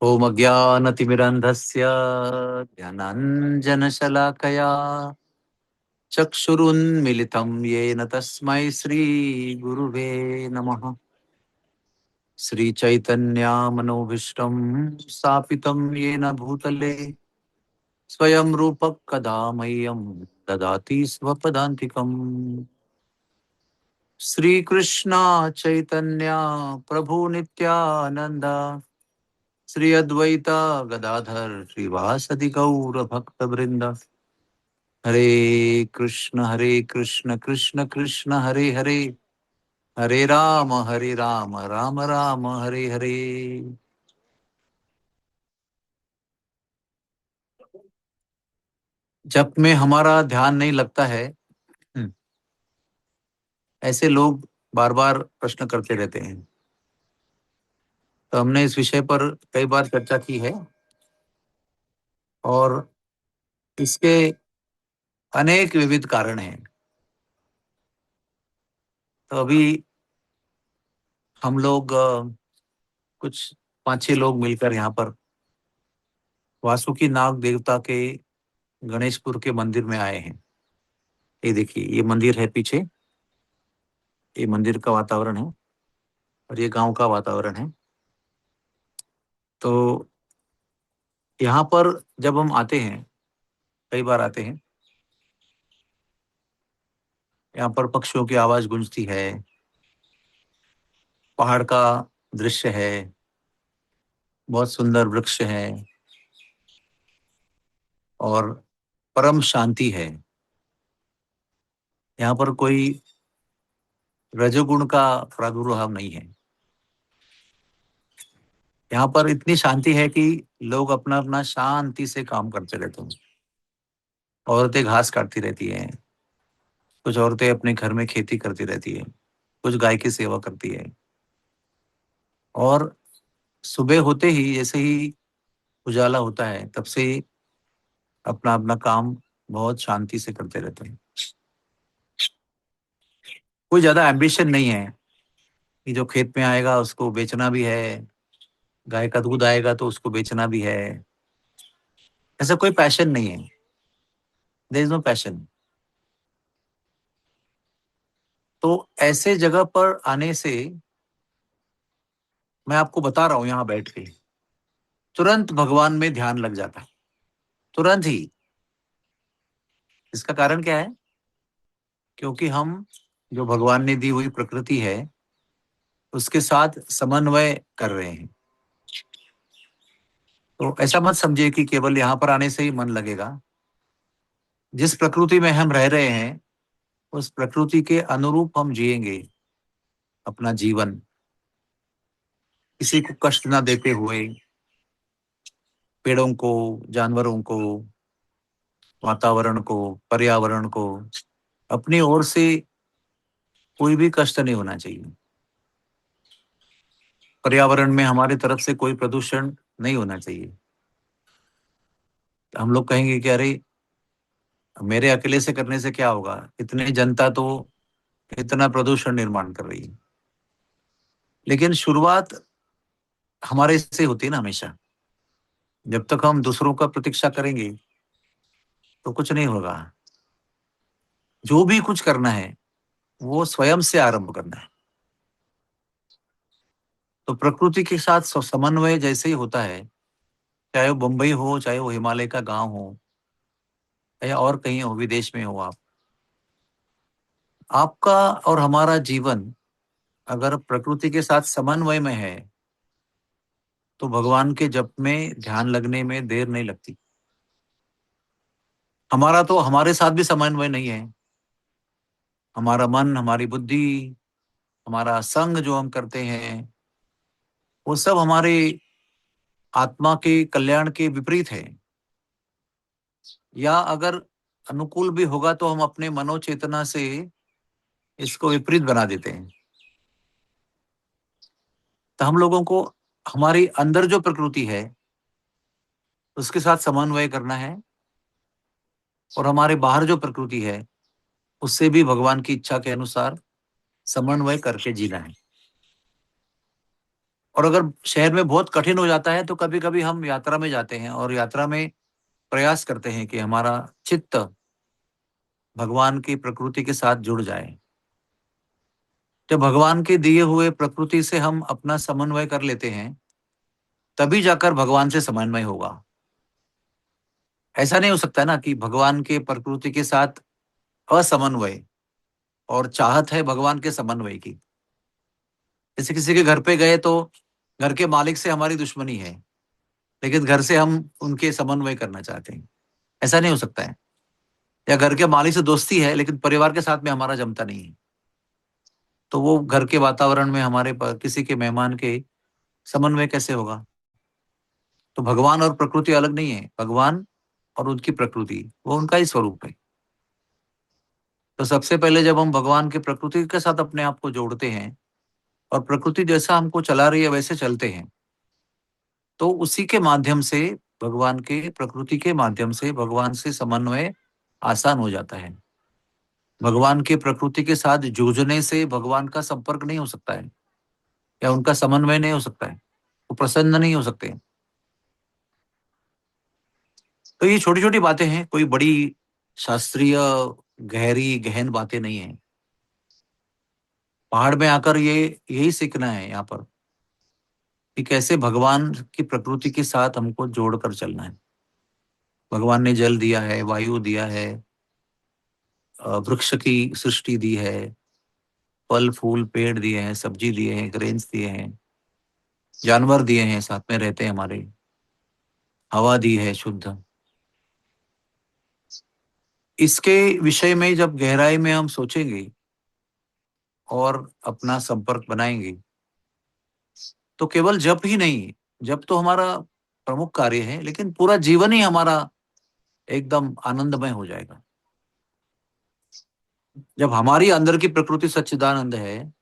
ॐ अज्ञानतिमिरन्धस्य ज्ञानाञ्जनशलाकया चक्षुरुन्मिलितं येन तस्मै श्रीगुरुवे नमः। श्रीचैतन्यमनोभीष्टं स्थापितं येन भूतले स्वयं रूपः कदा मह्यं ददाति स्वपदान्तिकम्। श्रीकृष्ण चैतन्य प्रभु नित्यानन्द श्री अद्वैता गदाधर श्रीवासदि गौर भक्त वृंद। हरे कृष्ण कृष्ण कृष्ण हरे हरे, हरे राम राम राम हरे हरे। जप में हमारा ध्यान नहीं लगता है। ऐसे लोग बार बार प्रश्न करते रहते हैं। तो हमने इस विषय पर कई बार चर्चा की है और इसके अनेक विविध कारण हैं। तो अभी हम लोग कुछ 5-6 लोग मिलकर यहाँ पर वासुकी नाग देवता के गणेशपुर के मंदिर में आए हैं। ये देखिए, ये मंदिर है पीछे, ये मंदिर का वातावरण है और ये गांव का वातावरण है। तो यहाँ पर जब हम आते हैं, कई बार आते हैं, यहाँ पर पक्षियों की आवाज गूंजती है, पहाड़ का दृश्य है, बहुत सुंदर वृक्ष है और परम शांति है। यहाँ पर कोई रजोगुण का प्रादुर्भाव नहीं है। यहाँ पर इतनी शांति है कि लोग अपना अपना शांति से काम करते रहते हैं। औरतें घास काटती रहती हैं, कुछ औरतें अपने घर में खेती करती रहती है, कुछ गाय की सेवा करती है और सुबह होते ही जैसे ही उजाला होता है तब से अपना अपना काम बहुत शांति से करते रहते हैं। कोई ज्यादा एम्बिशन नहीं है कि जो खेत में आएगा उसको बेचना भी है, गाय का दूध आएगा तो उसको बेचना भी है। ऐसा कोई पैशन नहीं है। There is no passion. तो ऐसे जगह पर आने से मैं आपको बता रहा हूं, यहाँ बैठ के तुरंत भगवान में ध्यान लग जाता है, तुरंत ही। इसका कारण क्या है? क्योंकि हम जो भगवान ने दी हुई प्रकृति है उसके साथ समन्वय कर रहे हैं। तो ऐसा मत समझिए कि केवल यहाँ पर आने से ही मन लगेगा। जिस प्रकृति में हम रह रहे हैं उस प्रकृति के अनुरूप हम जिएंगे अपना जीवन, किसी को कष्ट ना देते हुए, पेड़ों को, जानवरों को, वातावरण को, पर्यावरण को। अपनी ओर से कोई भी कष्ट नहीं होना चाहिए। पर्यावरण में हमारी तरफ से कोई प्रदूषण नहीं होना चाहिए। हम लोग कहेंगे कि अरे मेरे अकेले से करने से क्या होगा, इतनी जनता तो इतना प्रदूषण निर्माण कर रही है। लेकिन शुरुआत हमारे से होती है ना हमेशा। जब तक हम दूसरों का प्रतीक्षा करेंगे तो कुछ नहीं होगा। जो भी कुछ करना है वो स्वयं से आरंभ करना है। तो प्रकृति के साथ समन्वय जैसे ही होता है, चाहे वो मुंबई हो, चाहे वो हिमालय का गांव हो या और कहीं हो, विदेश में हो, आप आपका और हमारा जीवन अगर प्रकृति के साथ समन्वय में है तो भगवान के जप में ध्यान लगने में देर नहीं लगती। हमारा तो हमारे साथ भी समन्वय नहीं है। हमारा मन, हमारी बुद्धि, हमारा संग जो हम करते हैं वो सब हमारे आत्मा के कल्याण के विपरीत है। या अगर अनुकूल भी होगा तो हम अपने मनोचेतना से इसको विपरीत बना देते हैं। तो हम लोगों को हमारी अंदर जो प्रकृति है उसके साथ समन्वय करना है और हमारे बाहर जो प्रकृति है उससे भी भगवान की इच्छा के अनुसार समन्वय करके जीना है। और अगर शहर में बहुत कठिन हो जाता है तो कभी कभी हम यात्रा में जाते हैं और यात्रा में प्रयास करते हैं कि हमारा चित्त भगवान की प्रकृति के साथ जुड़ जाए। जब भगवान के दिए हुए प्रकृति से हम अपना समन्वय कर लेते हैं, तभी जाकर भगवान से समन्वय होगा। ऐसा नहीं हो सकता ना कि भगवान के प्रकृति के साथ असमन्वय और चाहत है भगवान के समन्वय की। जैसे किसी के घर पे गए तो घर के मालिक से हमारी दुश्मनी है, लेकिन घर से हम उनके समन्वय करना चाहते हैं। ऐसा नहीं हो सकता है। या घर के मालिक से दोस्ती है, लेकिन परिवार के साथ में हमारा जमता नहीं है, तो वो घर के वातावरण में हमारे किसी के मेहमान के समन्वय कैसे होगा? तो भगवान और प्रकृति अलग नहीं है। भगवान और उनकी प्रकृति वो उनका ही स्वरूप है। तो सबसे पहले जब हम भगवान की प्रकृति के साथ अपने आप को जोड़ते हैं और प्रकृति जैसा हमको चला रही है वैसे चलते हैं, तो उसी के माध्यम से, भगवान के प्रकृति के माध्यम से भगवान से समन्वय आसान हो जाता है। भगवान की प्रकृति के साथ जूझने से भगवान का संपर्क नहीं हो सकता है या उनका समन्वय नहीं हो सकता है, वो प्रसन्न नहीं हो सकते। तो ये छोटी छोटी बातें हैं, कोई बड़ी शास्त्रीय गहरी गहन बातें नहीं है। पहाड़ में आकर ये यही सीखना है यहाँ पर कि कैसे भगवान की प्रकृति के साथ हमको जोड़कर चलना है। भगवान ने जल दिया है, वायु दिया है, वृक्ष की सृष्टि दी है, फल फूल पेड़ दिए हैं, सब्जी दिए हैं, ग्रेन्स दिए हैं, जानवर दिए हैं, साथ में रहते हैं हमारे, हवा दी है शुद्ध। इसके विषय में जब गहराई में हम सोचेंगे और अपना संपर्क बनाएंगे, तो केवल जप ही नहीं, जप तो हमारा प्रमुख कार्य है, लेकिन पूरा जीवन ही हमारा एकदम आनंदमय हो जाएगा। जब हमारी अंदर की प्रकृति सच्चिदानंद है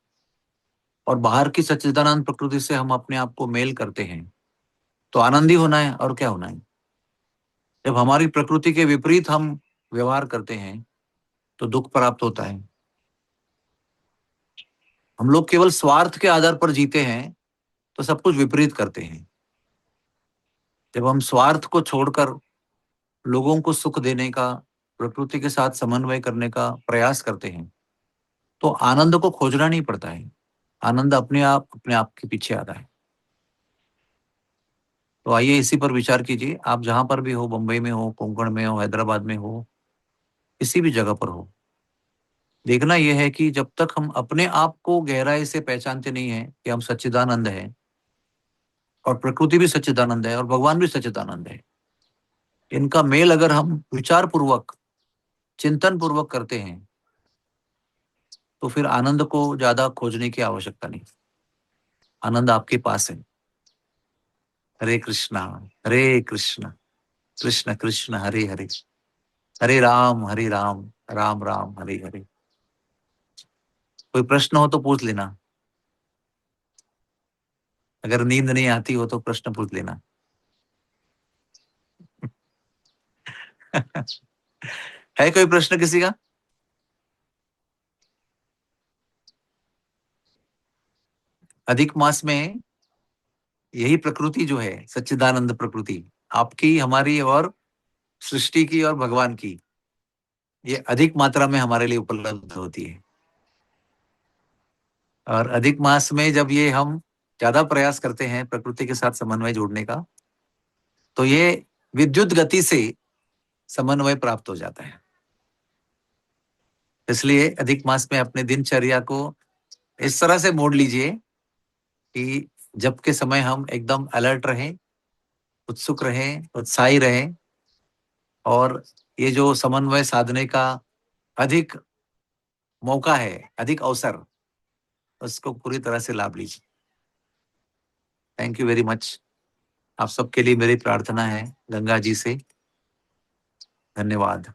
और बाहर की सच्चिदानंद प्रकृति से हम अपने आप को मेल करते हैं, तो आनंद ही होना है और क्या होना है। जब हमारी प्रकृति के विपरीत हम व्यवहार करते हैं तो दुख प्राप्त होता है। हम लोग केवल स्वार्थ के आधार पर जीते हैं तो सब कुछ विपरीत करते हैं। जब हम स्वार्थ को छोड़कर लोगों को सुख देने का, प्रकृति के साथ समन्वय करने का प्रयास करते हैं, तो आनंद को खोजना नहीं पड़ता है। आनंद अपने आप के पीछे आता है। तो आइए इसी पर विचार कीजिए। आप जहां पर भी हो, बंबई में हो, कोंकण में हो, हैदराबाद में हो, किसी भी जगह पर हो, देखना यह है कि जब तक हम अपने आप को गहराई से पहचानते नहीं है कि हम सच्चिदानंद हैं और प्रकृति भी सच्चिदानंद है और भगवान भी सच्चिदानंद है, इनका मेल अगर हम विचार पूर्वक, चिंतन पूर्वक करते हैं, तो फिर आनंद को ज्यादा खोजने की आवश्यकता नहीं। आनंद आपके पास है। हरे कृष्णा, हरे कृष्णा, कृष्ण कृष्ण हरे हरे, हरे राम, राम राम हरे हरे। कोई प्रश्न हो तो पूछ लेना। अगर नींद नहीं आती हो तो प्रश्न पूछ लेना। है कोई प्रश्न किसी का? अधिक मास में यही प्रकृति जो है, सच्चिदानंद प्रकृति, आपकी, हमारी और सृष्टि की और भगवान की, ये अधिक मात्रा में हमारे लिए उपलब्ध होती है। और अधिक मास में जब ये हम ज्यादा प्रयास करते हैं प्रकृति के साथ समन्वय जोड़ने का, तो ये विद्युत गति से समन्वय प्राप्त हो जाता है। इसलिए अधिक मास में अपने दिनचर्या को इस तरह से मोड़ लीजिए कि जब के समय हम एकदम अलर्ट रहें, उत्सुक रहें, उत्साही रहें, और ये जो समन्वय साधने का अधिक मौका है, अधिक अवसर, उसको पूरी तरह से लाभ लीजिए। Thank you very much. आप सबके लिए मेरी प्रार्थना है गंगा जी से। धन्यवाद।